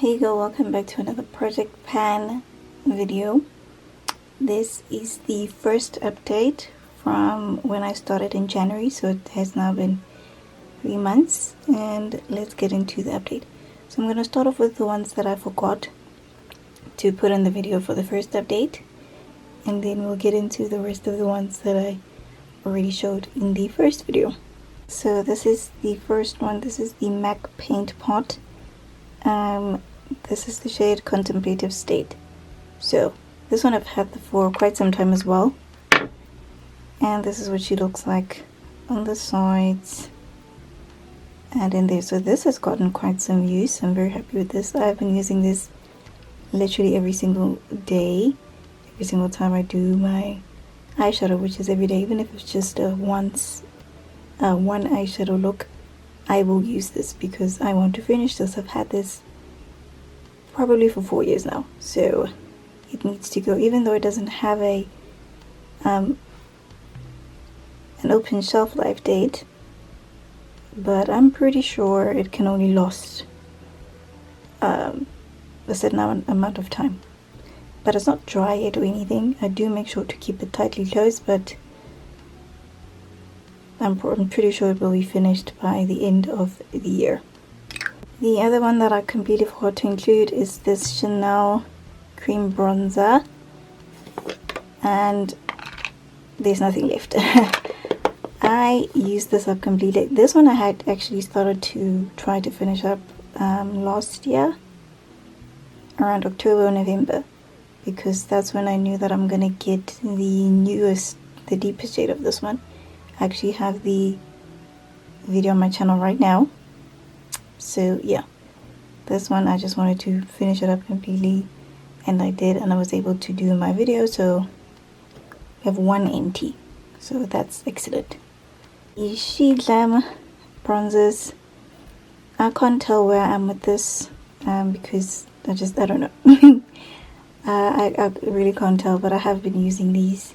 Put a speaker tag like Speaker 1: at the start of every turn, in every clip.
Speaker 1: Hey girl, welcome back to another project pan video. This is the first update from when I started in January, so it has now been 3 months, and let's get into the update. So I'm going to start off with the ones that I forgot to put in the video for the first update, and then we'll get into the rest of the ones that I already showed in the first video. So this is the first one. This is the MAC paint pot. This is the shade Contemplative State. So this one I've had for quite some time as well, and this is what she looks like on the sides and in there. So this has gotten quite some use. I'm very happy with this. I've been using this literally every single day, every single time I do my eyeshadow, which is every day, even if it's just one eyeshadow look. I will use this because I want to finish this. I've had this probably for 4 years now, so it needs to go, even though it doesn't have a an open shelf life date, but I'm pretty sure it can only last a certain amount of time. But it's not dry yet or anything. I do make sure to keep it tightly closed, but I'm pretty sure it will be finished by the end of the year. The other one that I completely forgot to include is this Chanel cream bronzer, and there's nothing left. I used this up completely. This one I had actually started to try to finish up last year around October or November, because that's when I knew that I'm gonna get the deepest shade of this one. I actually have the video on my channel right now. So yeah, this one I just wanted to finish it up completely, and I did, and I was able to do my video. So we have one empty, so that's excellent. The She Glam bronzers, I can't tell where I am with this because I don't know. I really can't tell, but I have been using these.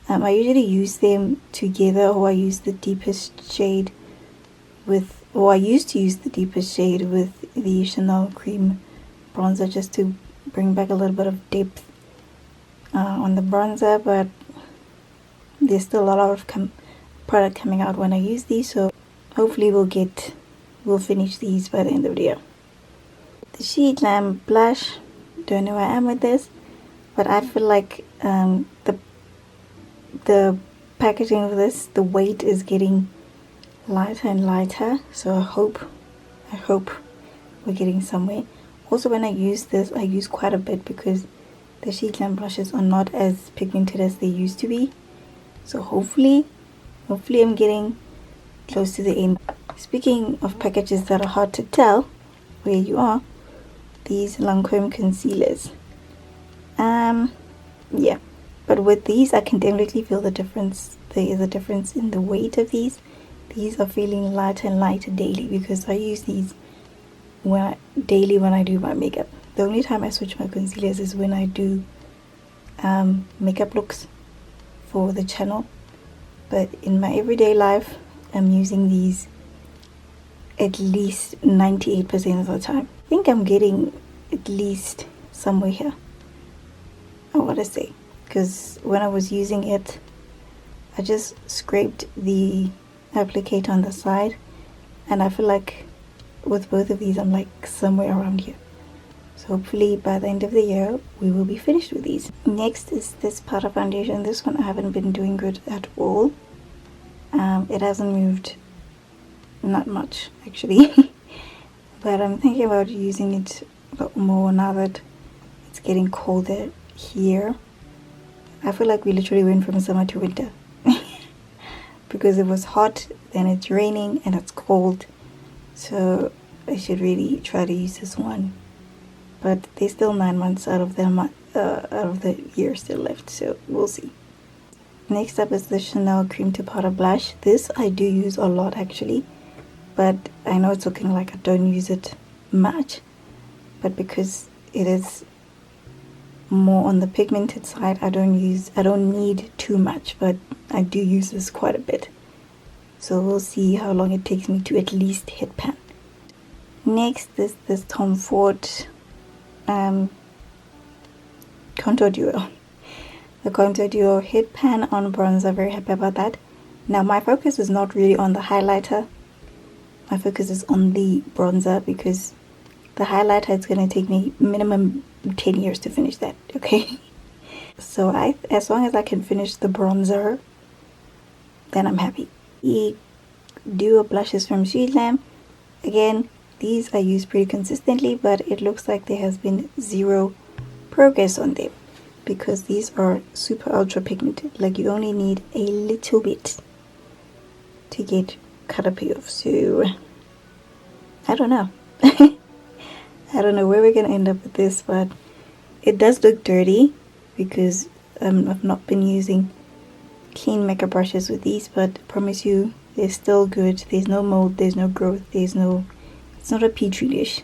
Speaker 1: I usually use them together, or I use the deepest shade with, or I used to use the deepest shade with the Chanel cream bronzer, just to bring back a little bit of depth on the bronzer, but there's still a lot of product coming out when I use these, so hopefully we'll finish these by the end of the year. The She Glam blush, don't know where I am with this, but I feel like the packaging of this, the weight is getting lighter and lighter, so I hope we're getting somewhere. Also, when I use this, I use quite a bit because the She Glam blushes are not as pigmented as they used to be, so hopefully I'm getting close to the end. Speaking of packages that are hard to tell where you are, these Lancôme concealers, yeah, but with these I can definitely feel the difference. There is a difference in the weight of these. These are feeling lighter and lighter daily, because I use these daily when I do my makeup. The only time I switch my concealers is when I do makeup looks for the channel, but in my everyday life I'm using these at least 98% of the time. I think I'm getting at least somewhere here, I want to say, because when I was using it, I just scraped the applicator on the side, and I feel like with both of these I'm like somewhere around here. So hopefully by the end of the year we will be finished with these. Next is this powder foundation. This one I haven't been doing good at all. It hasn't moved, not much actually. But I'm thinking about using it a lot more now that it's getting colder here. I feel like we literally went from summer to winter because it was hot, then it's raining, and it's cold. So I should really try to use this one, but there's still 9 months out of the year still left, so we'll see. Next up is the Chanel Cream to Powder blush. This I do use a lot actually, but I know it's looking like I don't use it much, but because it is more on the pigmented side, I don't need too much, but I do use this quite a bit. So we'll see how long it takes me to at least hit pan. Next is this Tom Ford Contour Duo. The Contour Duo Hit Pan on Bronzer. Very happy about that. Now my focus is not really on the highlighter. My focus is on the bronzer, because the highlighter, it's going to take me minimum 10 years to finish that, okay? So as long as I can finish the bronzer, then I'm happy. The Duo blushes from Sweet Lamb. Again, these I use pretty consistently, but it looks like there has been zero progress on them, because these are super ultra pigmented. Like, you only need a little bit to get color payoff. So I don't know. I don't know where we're gonna end up with this, but it does look dirty because I've not been using clean makeup brushes with these, but I promise you they're still good. There's no mold, there's no growth, it's not a petri dish.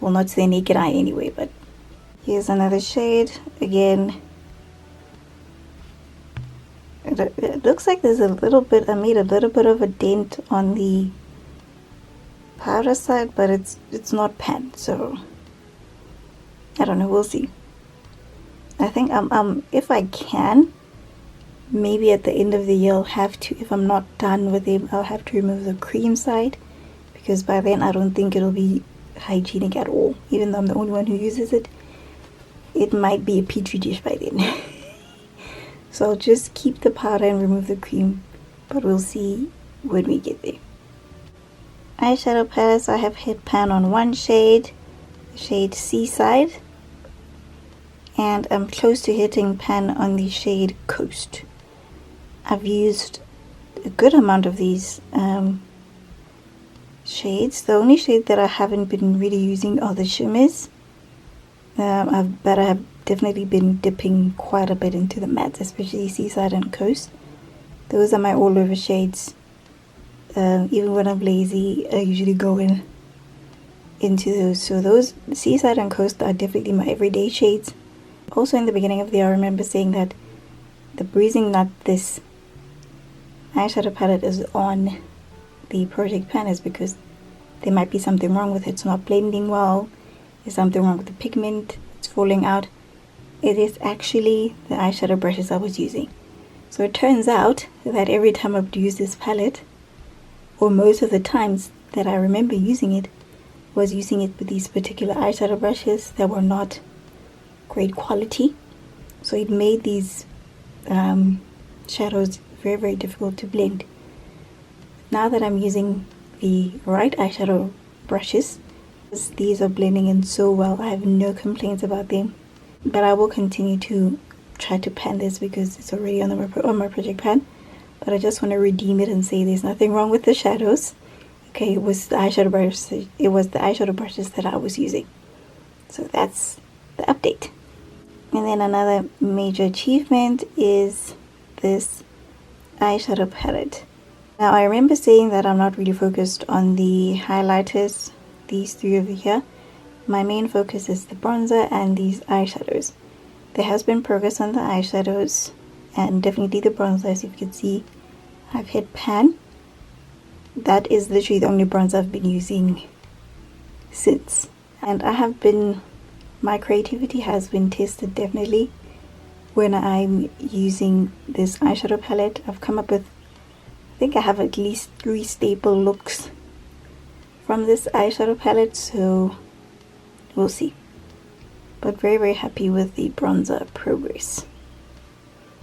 Speaker 1: Well, not to the naked eye anyway. But here's another shade. Again, it looks like there's a little bit, I made a little bit of a dent on the powder side, but it's not pan, so I don't know, we'll see. I think if I can, maybe at the end of the year I'll have to, if I'm not done with them, I'll have to remove the cream side, because by then I don't think it'll be hygienic at all. Even though I'm the only one who uses it, it might be a petri dish by then. So I'll just keep the powder and remove the cream, but we'll see when we get there. Eyeshadow palettes, I have hit pan on one shade, the shade Seaside, and I'm close to hitting pan on the shade Coast. I've used a good amount of these shades. The only shade that I haven't been really using are the shimmers, but I have definitely been dipping quite a bit into the mattes, especially Seaside and Coast. Those are my all over shades. Even when I'm lazy, I usually go into those. So those Seaside and Coast are definitely my everyday shades. Also, in the beginning of the year, I remember saying that the reason that this eyeshadow palette is on the project pan is because there might be something wrong with it. It's not blending well. There's something wrong with the pigment. It's falling out. It is actually the eyeshadow brushes I was using. So it turns out that every time I would use this palette, or most of the times that I remember using it, was using it with these particular eyeshadow brushes that were not great quality. So it made these shadows very, very difficult to blend. Now that I'm using the right eyeshadow brushes, these are blending in so well. I have no complaints about them. But I will continue to try to pan this because it's already on my project pan. But I just want to redeem it and say there's nothing wrong with the shadows. Okay, it was the eyeshadow brushes. It was the eyeshadow brushes that I was using. So that's the update. And then another major achievement is this eyeshadow palette. Now I remember saying that I'm not really focused on the highlighters, these three over here. My main focus is the bronzer and these eyeshadows. There has been progress on the eyeshadows and definitely the bronzer. As you can see, I've hit pan. That is literally the only bronzer I've been using since. And my creativity has been tested definitely when I'm using this eyeshadow palette. I've come up with, I think I have at least 3 staple looks from this eyeshadow palette, so we'll see. But very, very happy with the bronzer progress.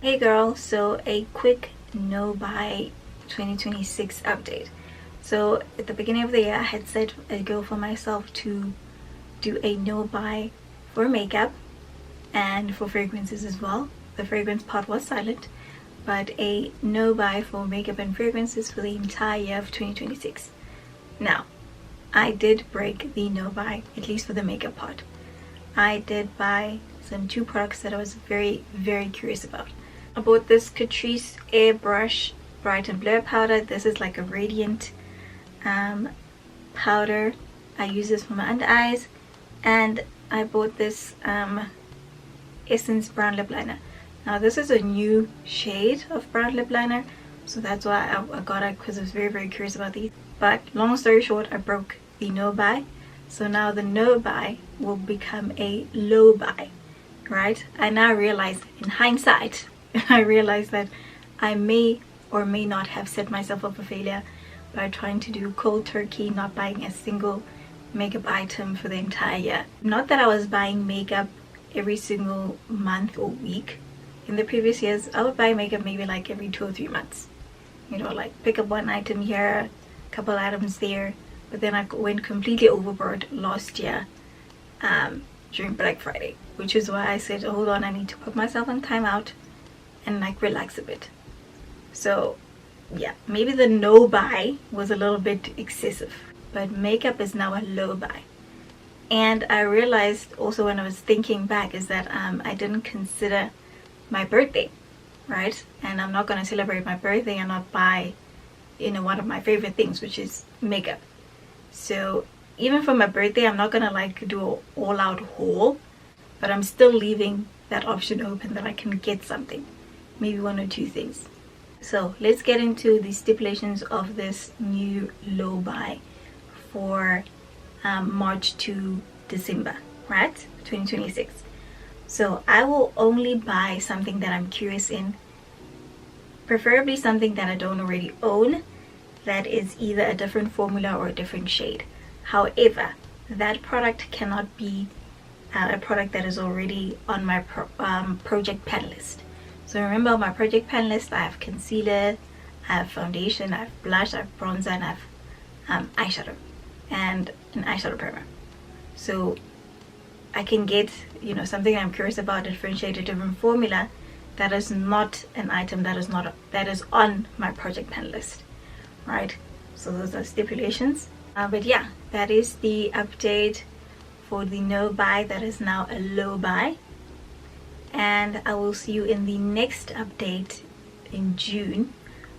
Speaker 1: Hey girl, so a quick no buy 2026 update. So at the beginning of the year I had set a goal for myself to do a no buy for makeup and for fragrances as well. The fragrance part was silent, but a no buy for makeup and fragrances for the entire year of 2026. Now, I did break the no buy, at least for the makeup part. I did buy some 2 products that I was very, very curious about. I bought this Catrice Airbrush Bright and Blur powder. This is like a radiant powder. I use this for my under eyes. And I bought this Essence brown lip liner. Now this is a new shade of brown lip liner, so that's why I got it, because I was very, very curious about these. But long story short, I broke the no buy. So now the no buy will become a low buy, right? I now realize, in hindsight, I realize that I may or may not have set myself up for failure by trying to do cold turkey, not buying a single makeup item for the entire year. Not that I was buying makeup every single month or week. In the previous years, I would buy makeup maybe like every 2 or 3 months. You know, like pick up one item here, a couple items there. But then I went completely overboard last year during Black Friday, which is why I said, hold on, I need to put myself on timeout and like relax a bit. So yeah, maybe the no buy was a little bit excessive, but makeup is now a low buy. And I realized also when I was thinking back is that I didn't consider my birthday, right? And I'm not going to celebrate my birthday and not buy, you know, one of my favorite things, which is makeup. So even for my birthday, I'm not going to like do an all-out haul, but I'm still leaving that option open that I can get something, maybe 1 or 2 things. So let's get into the stipulations of this new low buy for March to December, right? 2026. So I will only buy something that I'm curious in, preferably something that I don't already own, that is either a different formula or a different shade. However, that product cannot be a product that is already on my project pan list. So remember, on my project pan list, I have concealer, I have foundation, I have blush, I have bronzer, and I have eyeshadow and an eyeshadow primer. So I can get, you know, something I'm curious about, a differentiated, different formula that is not an item that is on my project pan list, right? So those are stipulations. But yeah, that is the update for the no buy that is now a low buy. And I will see you in the next update in June,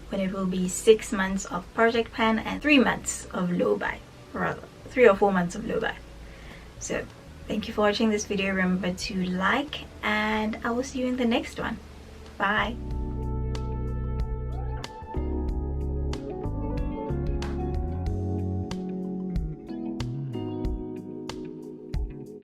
Speaker 1: when it will be 6 months of project pan and 3 months of low buy, or rather 3 or 4 months of low buy. So thank you for watching this video. Remember to like, and I will see you in the next one. Bye.